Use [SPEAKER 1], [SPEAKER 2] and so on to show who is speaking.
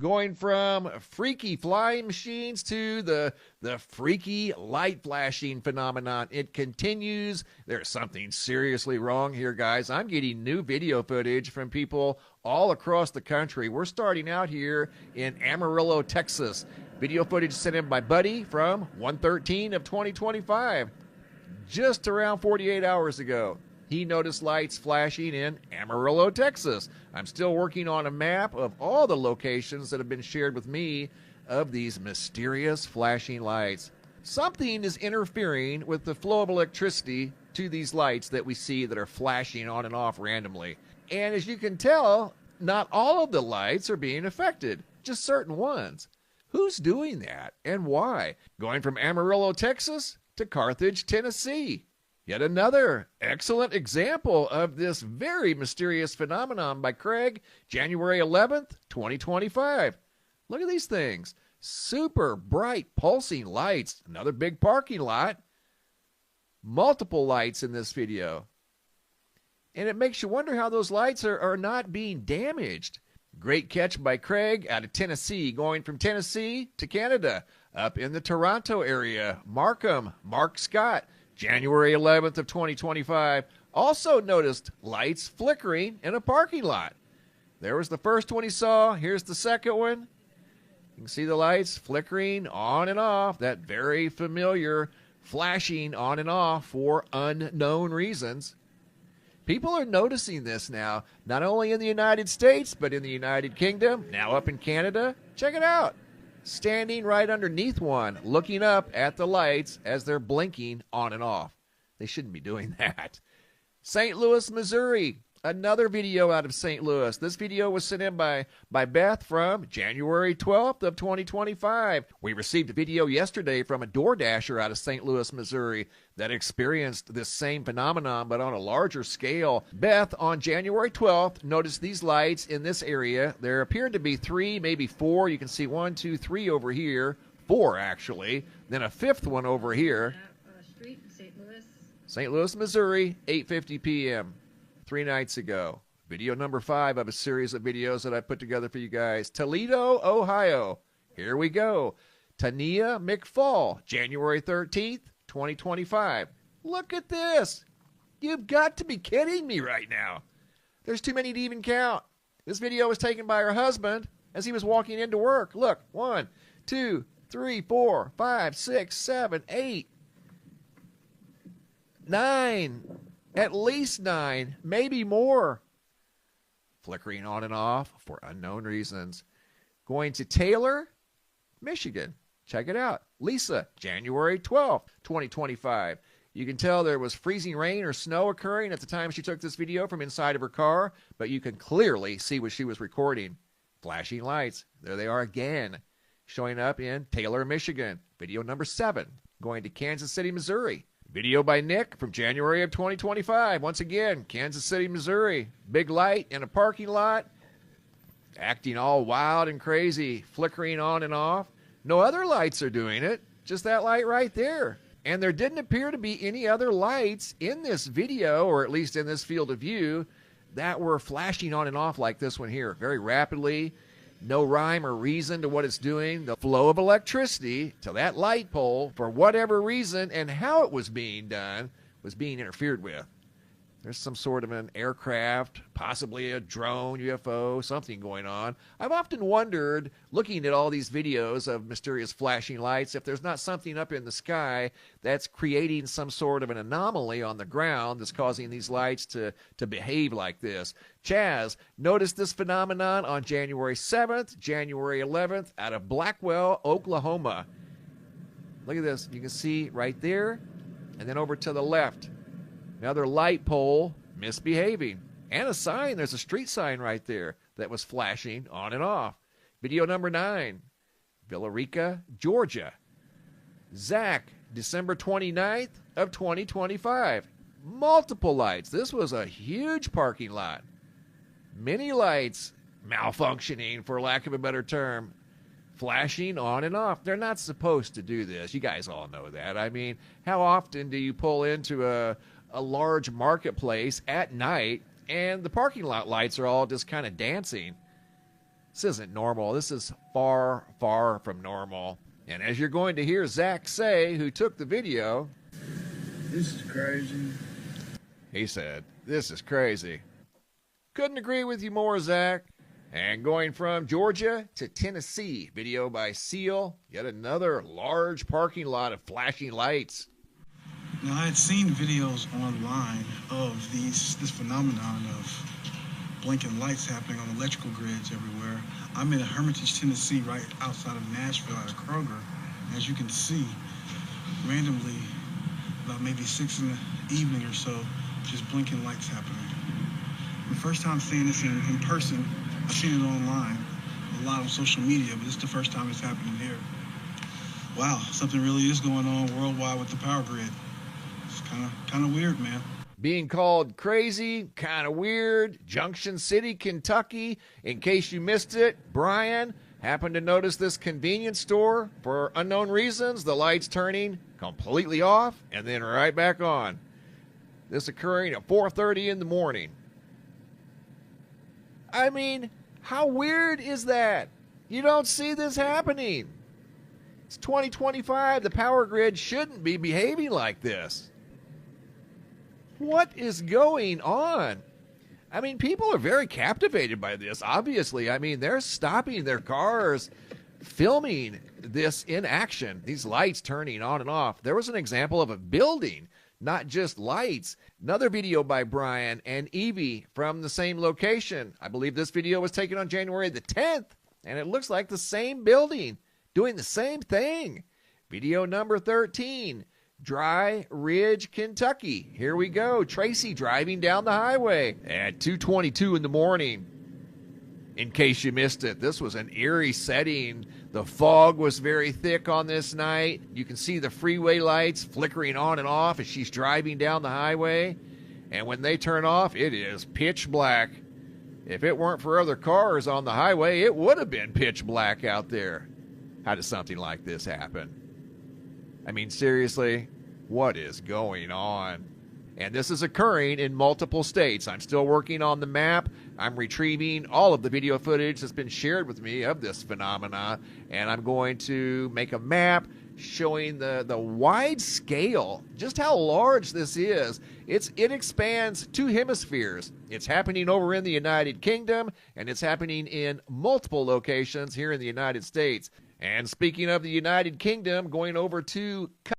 [SPEAKER 1] Going from freaky flying machines to the freaky light flashing phenomenon. It continues. There's something seriously wrong here, guys. I'm getting new video footage from people all across the country. We're starting out here in Amarillo, Texas. Video footage sent in by Buddy from 1/13 of 2025. Just around 48 hours ago, he noticed lights flashing in Amarillo, Texas. I'm still working on a map of all the locations that have been shared with me of these mysterious flashing lights. Something is interfering with the flow of electricity to these lights that we see that are flashing on and off randomly. And as you can tell, not all of the lights are being affected, just certain ones. Who's doing that and why? Going from Amarillo, Texas to Carthage, Tennessee. Yet another excellent example of this very mysterious phenomenon by Craig, January 11th, 2025. Look at these things. Super bright pulsing lights. Another big parking lot. Multiple lights in this video. And it makes you wonder how those lights are not being damaged. Great catch by Craig out of Tennessee, going from Tennessee to Canada. Up in the Toronto area, Mark Scott, January 11th of 2025, also noticed lights flickering in a parking lot. There was the first one he saw. Here's the second one. You can see the lights flickering on and off, that very familiar flashing on and off for unknown reasons. People are noticing this now, not only in the United States, but in the United Kingdom, now up in Canada. Check it out. Standing right underneath one, looking up at the lights as they're blinking on and off. They shouldn't be doing that. St. Louis, Missouri. Another video out of St. Louis. This video was sent in by Beth from January 12th of 2025. We received a video yesterday from a DoorDasher out of St. Louis, Missouri that experienced this same phenomenon but on a larger scale. Beth, on January 12th, noticed these lights in this area. There appeared to be 3, maybe 4. You can see 1, 2, 3 over here. 4, actually. Then a 5th one over here.
[SPEAKER 2] Street in St. Louis.
[SPEAKER 1] St. Louis, Missouri, 8:50 p.m. 3 nights ago. Video number 5 of a series of videos that I put together for you guys. Toledo, Ohio. Here we go. Tania McFall, January 13th, 2025. Look at this. You've got to be kidding me right now. There's too many to even count. This video was taken by her husband as he was walking into work. Look, 1, 2, 3, 4, 5, 6, 7, 8, 9. At least 9, maybe more. Flickering on and off for unknown reasons. Going to Taylor, Michigan. Check it out. Lisa, January 12th, 2025. You can tell there was freezing rain or snow occurring at the time she took this video from inside of her car, but you can clearly see what she was recording. Flashing lights. There they are again. Showing up in Taylor, Michigan. Video number 7. Going to Kansas City, Missouri. Video by Nick from January of 2025. Once again, Kansas City, Missouri. Big light in a parking lot. Acting all wild and crazy. Flickering on and off. No other lights are doing it. Just that light right there. And there didn't appear to be any other lights in this video, or at least in this field of view, that were flashing on and off like this one here. Very rapidly. No rhyme or reason to what it's doing. The flow of electricity to that light pole, for whatever reason and how it was being done, was being interfered with. There's some sort of an aircraft, possibly a drone, UFO, something going on. I've often wondered, looking at all these videos of mysterious flashing lights, if there's not something up in the sky that's creating some sort of an anomaly on the ground that's causing these lights to behave like this. Chaz noticed this phenomenon on January 7th, January 11th, out of Blackwell, Oklahoma. Look at this. You can see right there, and then over to the left. Another light pole misbehaving. And a sign, there's a street sign right there that was flashing on and off. Video number 9, Villarica, Georgia. Zach, December 29th of 2025. Multiple lights. This was a huge parking lot. Many lights malfunctioning, for lack of a better term. Flashing on and off. They're not supposed to do this. You guys all know that. I mean, how often do you pull into a large marketplace at night and the parking lot lights are all just kind of dancing? This isn't normal. This is far, far from normal. And as you're going to hear Zach say, who took the video,
[SPEAKER 3] this is crazy.
[SPEAKER 1] He said, this is crazy. Couldn't agree with you more, Zach. And going from Georgia to Tennessee, video by Seal, yet another large parking lot of flashing lights.
[SPEAKER 3] Now, I had seen videos online of this phenomenon of blinking lights happening on electrical grids everywhere. I'm in Hermitage, Tennessee, right outside of Nashville at a Kroger. As you can see, randomly, about maybe 6 in the evening or so, just blinking lights happening. The first time seeing this in person, I've seen it online, a lot on social media, but this is the first time it's happening here. Wow, something really is going on worldwide with the power grid. It's kind of weird, man.
[SPEAKER 1] Being called crazy, kind of weird, Junction City, Kentucky. In case you missed it, Brian happened to notice this convenience store. For unknown reasons, the lights turning completely off and then right back on. This occurring at 4:30 in the morning. I mean, how weird is that? You don't see this happening. It's 2025. The power grid shouldn't be behaving like this. What is going on? I mean, people are very captivated by this, obviously. I mean, they're stopping their cars, filming this in action, these lights turning on and off. There was an example of a building, not just lights. Another video by Brian and Evie from the same location. I believe this video was taken on January the 10th, and it looks like the same building doing the same thing. Video number 13. Dry Ridge, Kentucky. Here we go. Tracy driving down the highway at 2:22 in the morning. In case you missed it, this was an eerie setting. The fog was very thick on this night. You can see the freeway lights flickering on and off as she's driving down the highway. And when they turn off, it is pitch black. If it weren't for other cars on the highway, it would have been pitch black out there. How does something like this happen? I mean, seriously, what is going on? And this is occurring in multiple states. I'm still working on the map. I'm retrieving all of the video footage that's been shared with me of this phenomena, and I'm going to make a map showing the wide scale, just how large this is. It expands 2 hemispheres. It's happening over in the United Kingdom, and it's happening in multiple locations here in the United States. And speaking of the United Kingdom, going over to